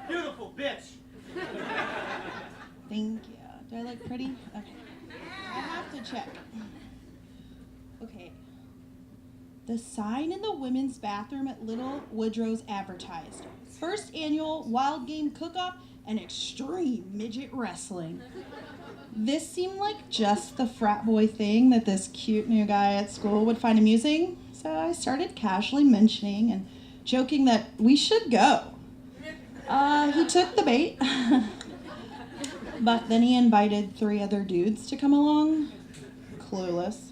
Beautiful bitch. Thank you. Do I look pretty? Okay. I have to check. Okay. The sign in the women's bathroom at Little Woodrow's advertised first annual wild game cook-off and extreme midget wrestling. This seemed like just the frat boy thing that this cute new guy at school would find amusing, so I started casually mentioning and joking that we should go. He took the bait, but then he invited 3 other dudes to come along. Clueless.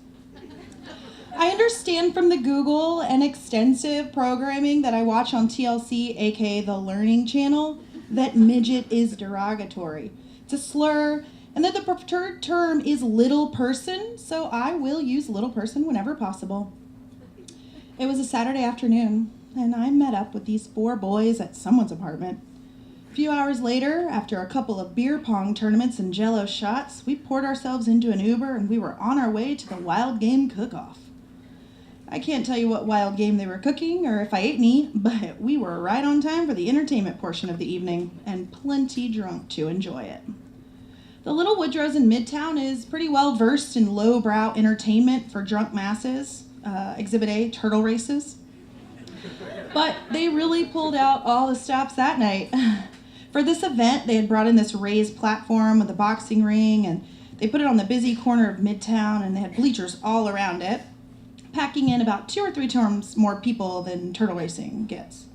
I understand from the Google and extensive programming that I watch on TLC, aka the Learning Channel, that midget is derogatory. It's a slur, and that the preferred term is little person, so I will use little person whenever possible. It was a Saturday afternoon, and I met up with these 4 boys at someone's apartment. A few hours later, after a couple of beer pong tournaments and Jell-O shots, we poured ourselves into an Uber and we were on our way to the wild game cook-off. I can't tell you what wild game they were cooking or if I ate any, but we were right on time for the entertainment portion of the evening and plenty drunk to enjoy it. The Little Woodrow's in Midtown is pretty well versed in lowbrow entertainment for drunk masses. Exhibit A, turtle races. But they really pulled out all the stops that night. For this event, they had brought in this raised platform with a boxing ring, and they put it on the busy corner of Midtown, and they had bleachers all around it, packing in about 2 or 3 times more people than turtle racing gets.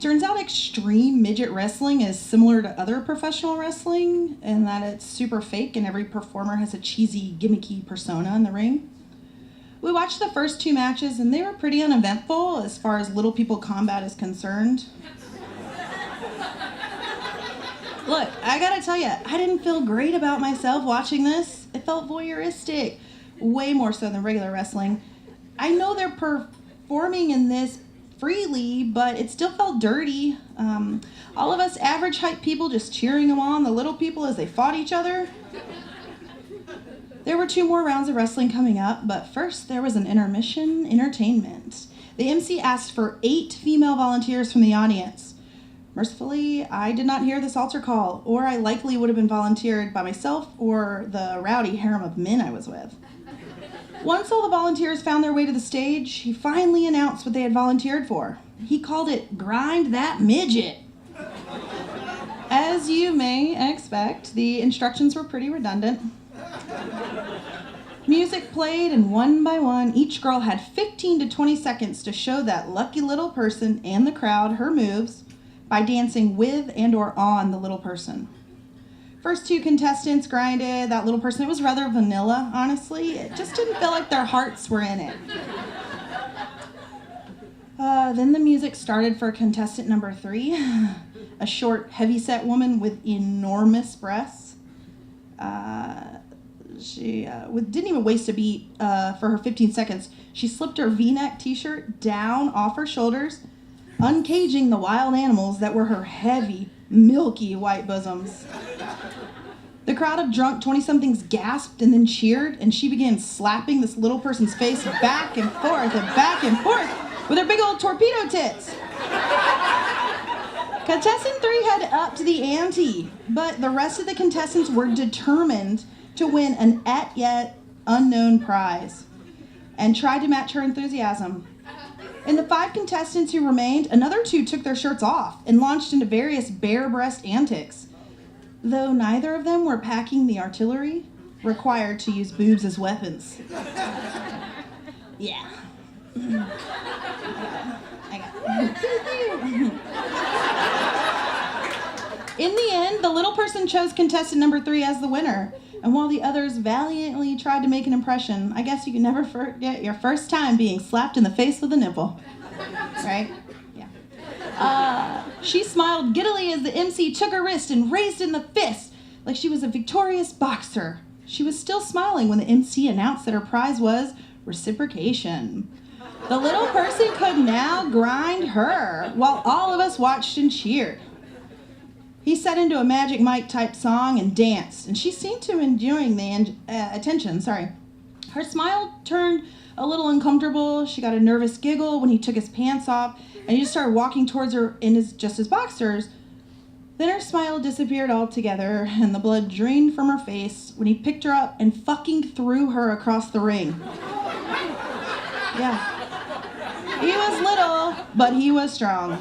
Turns out extreme midget wrestling is similar to other professional wrestling in that it's super fake and every performer has a cheesy, gimmicky persona in the ring. We watched the first 2 matches and they were pretty uneventful as far as little people combat is concerned. Look, I gotta tell you, I didn't feel great about myself watching this. It felt voyeuristic, way more so than regular wrestling. I know they're performing in this freely, but it still felt dirty. All of us average height people just cheering them on, the little people as they fought each other. There were 2 more rounds of wrestling coming up, but first there was an intermission entertainment. The MC asked for 8 female volunteers from the audience. Mercifully, I did not hear this altar call, or I likely would have been volunteered by myself or the rowdy harem of men I was with. Once all the volunteers found their way to the stage, he finally announced what they had volunteered for. He called it Grind That Midget. As you may expect, the instructions were pretty redundant. Music played, and one by one, each girl had 15 to 20 seconds to show that lucky little person and the crowd her moves by dancing with and or on the little person. First 2 contestants grinded that little person. It was rather vanilla, honestly. It just didn't feel like their hearts were in it. Then the music started for contestant number 3, a short, heavy-set woman with enormous breasts. She didn't even waste a beat for her 15 seconds. She slipped her V-neck t-shirt down off her shoulders, uncaging the wild animals that were her heavy, milky white bosoms. The crowd of drunk 20-somethings gasped and then cheered, and she began slapping this little person's face back and forth with her big old torpedo tits. Contestant 3 had upped the ante, but the rest of the contestants were determined to win an yet unknown prize and tried to match her enthusiasm. In the 5 contestants who remained, another 2 took their shirts off and launched into various bare breast antics. Though neither of them were packing the artillery required to use boobs as weapons. Yeah. I got In the end, the little person chose contestant number 3 as the winner. And while the others valiantly tried to make an impression, I guess you can never forget your first time being slapped in the face with a nipple. Right? Yeah. She smiled giddily as the MC took her wrist and raised in the fist like she was a victorious boxer. She was still smiling when the MC announced that her prize was reciprocation. The little person could now grind her while all of us watched and cheered. He set into a Magic Mike type song and danced, and she seemed to enjoying the attention. Her smile turned a little uncomfortable. She got a nervous giggle when he took his pants off, and he just started walking towards her in just his boxers. Then her smile disappeared altogether, and the blood drained from her face when he picked her up and fucking threw her across the ring. Yeah. He was little, but he was strong.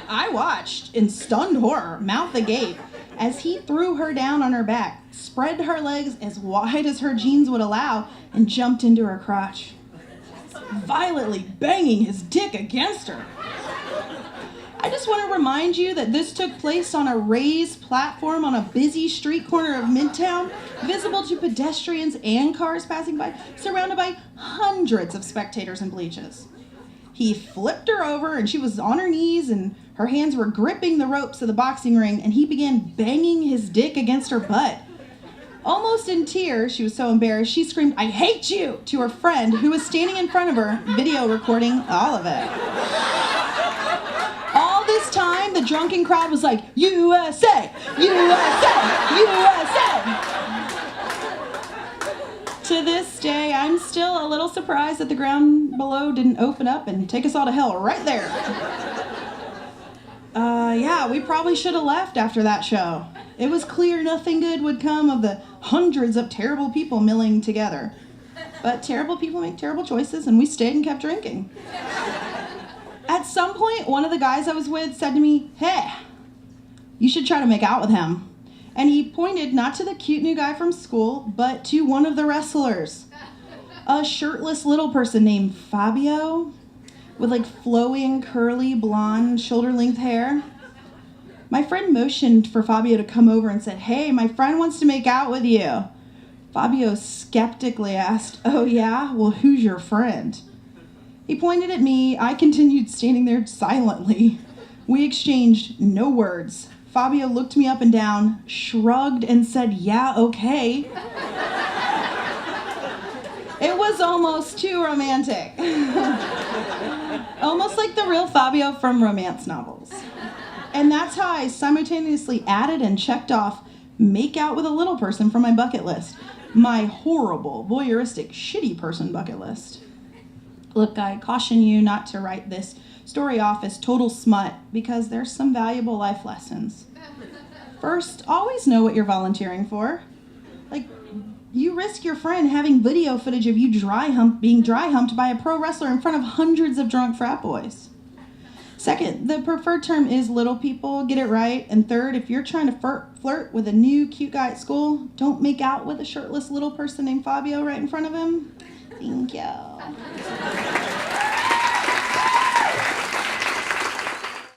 I watched in stunned horror, mouth agape, as he threw her down on her back, spread her legs as wide as her jeans would allow, and jumped into her crotch, violently banging his dick against her. I just want to remind you that this took place on a raised platform on a busy street corner of Midtown, visible to pedestrians and cars passing by, surrounded by hundreds of spectators and bleachers. He flipped her over, and she was on her knees, and her hands were gripping the ropes of the boxing ring, and he began banging his dick against her butt. Almost in tears, she was so embarrassed, she screamed, "I hate you," to her friend who was standing in front of her, video recording all of it. All this time, the drunken crowd was like, "USA! USA! USA!" To this day, I'm still a little surprised that the ground below didn't open up and take us all to hell right there. Yeah, we probably should have left after that show. It was clear nothing good would come of the hundreds of terrible people milling together. But terrible people make terrible choices, and we stayed and kept drinking. At some point, one of the guys I was with said to me, "Hey, you should try to make out with him." And he pointed not to the cute new guy from school, but to one of the wrestlers. A shirtless little person named Fabio, with like flowing, curly, blonde, shoulder-length hair. My friend motioned for Fabio to come over and said, "Hey, my friend wants to make out with you." Fabio skeptically asked, "Oh yeah? Well, who's your friend?" He pointed at me. I continued standing there silently. We exchanged no words. Fabio looked me up and down, shrugged, and said, "Yeah, okay." It was almost too romantic. Almost like the real Fabio from romance novels. And that's how I simultaneously added and checked off make out with a little person from my bucket list. My horrible, voyeuristic, shitty person bucket list. Look, I caution you not to write this story off as total smut because there's some valuable life lessons. First, always know what you're volunteering for. Like, you risk your friend having video footage of you being dry humped by a pro wrestler in front of hundreds of drunk frat boys. Second, the preferred term is little people, get it right. And third, if you're trying to flirt with a new cute guy at school, don't make out with a shirtless little person named Fabio right in front of him. Thank you.